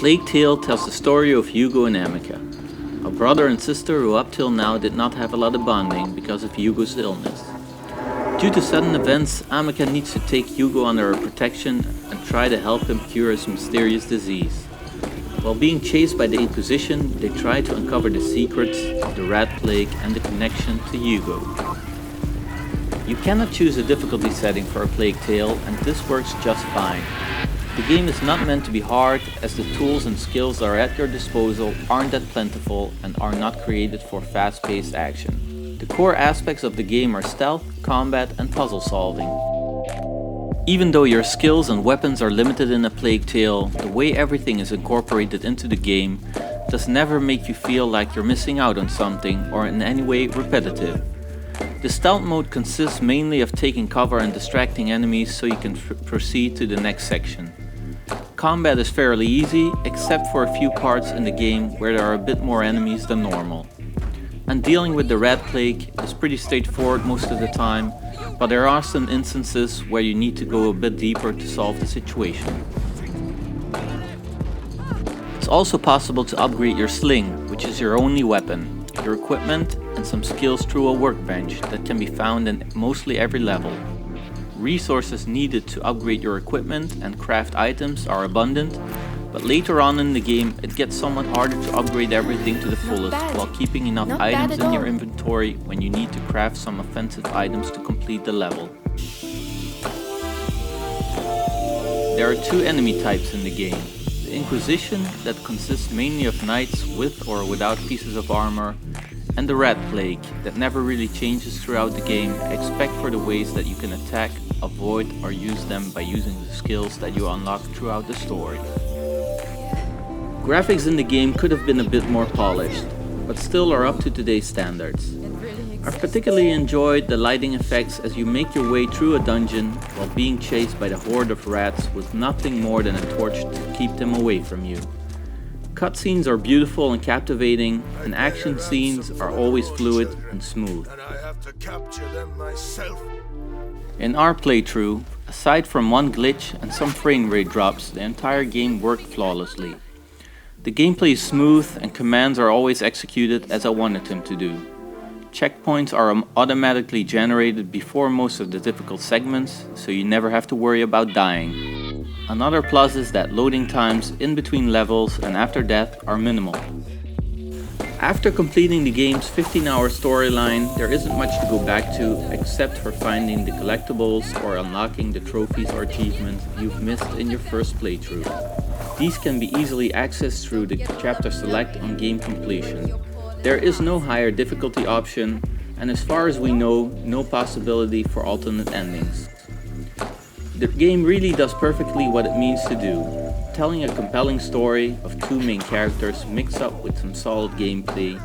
Plague Tale tells the story of Hugo and Amica, a brother and sister who up till now did not have a lot of bonding because of Hugo's illness. Due to sudden events, Amica needs to take Hugo under her protection and try to help him cure his mysterious disease. While being chased by the Inquisition, they try to uncover the secrets of the Rat Plague and the connection to Hugo. You cannot choose a difficulty setting for a Plague Tale, and this works just fine. The game is not meant to be hard, as the tools and skills that are at your disposal aren't that plentiful and are not created for fast-paced action. The core aspects of the game are stealth, combat, and puzzle solving. Even though your skills and weapons are limited in a Plague Tale, the way everything is incorporated into the game does never make you feel like you're missing out on something or in any way repetitive. The stealth mode consists mainly of taking cover and distracting enemies so you can proceed to the next section. Combat is fairly easy, except for a few parts in the game where there are a bit more enemies than normal. And dealing with the Rat Plague is pretty straightforward most of the time, but there are some instances where you need to go a bit deeper to solve the situation. It's also possible to upgrade your sling, which is your only weapon, your equipment, and some skills through a workbench that can be found in mostly every level. Resources needed to upgrade your equipment and craft items are abundant, but later on in the game it gets somewhat harder to upgrade everything to the fullest while keeping enough items in your inventory when you need to craft some offensive items to complete the level. There are two enemy types in the game. The Inquisition, that consists mainly of knights with or without pieces of armor, and the Rat Plague, that never really changes throughout the game except for the ways that you can attack, avoid, or use them by using the skills that you unlock throughout the story. Graphics in the game could have been a bit more polished, but still are up to today's standards. I've particularly enjoyed the lighting effects as you make your way through a dungeon while being chased by the horde of rats with nothing more than a torch to keep them away from you. Cutscenes are beautiful and captivating, and action scenes are always fluid and smooth. In our playthrough, aside from one glitch and some frame rate drops, the entire game worked flawlessly. The gameplay is smooth and commands are always executed as I wanted them to do. Checkpoints are automatically generated before most of the difficult segments, so you never have to worry about dying. Another plus is that loading times in between levels and after death are minimal. After completing the game's 15-hour storyline, there isn't much to go back to except for finding the collectibles or unlocking the trophies or achievements you've missed in your first playthrough. These can be easily accessed through the chapter select on game completion. There is no higher difficulty option, and as far as we know, no possibility for alternate endings. The game really does perfectly what it means to do, telling a compelling story of two main characters mixed up with some solid gameplay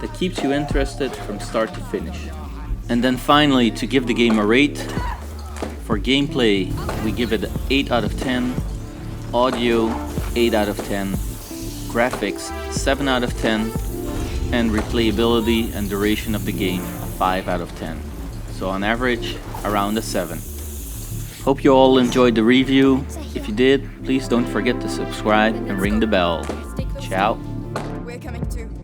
that keeps you interested from start to finish. And then finally, to give the game a rate, for gameplay we give it 8 out of 10, audio 8 out of 10, graphics 7 out of 10, and replayability and duration of the game 5 out of 10. So on average, around a 7. Hope you all enjoyed the review. If you did, please don't forget to subscribe and ring the bell. Ciao.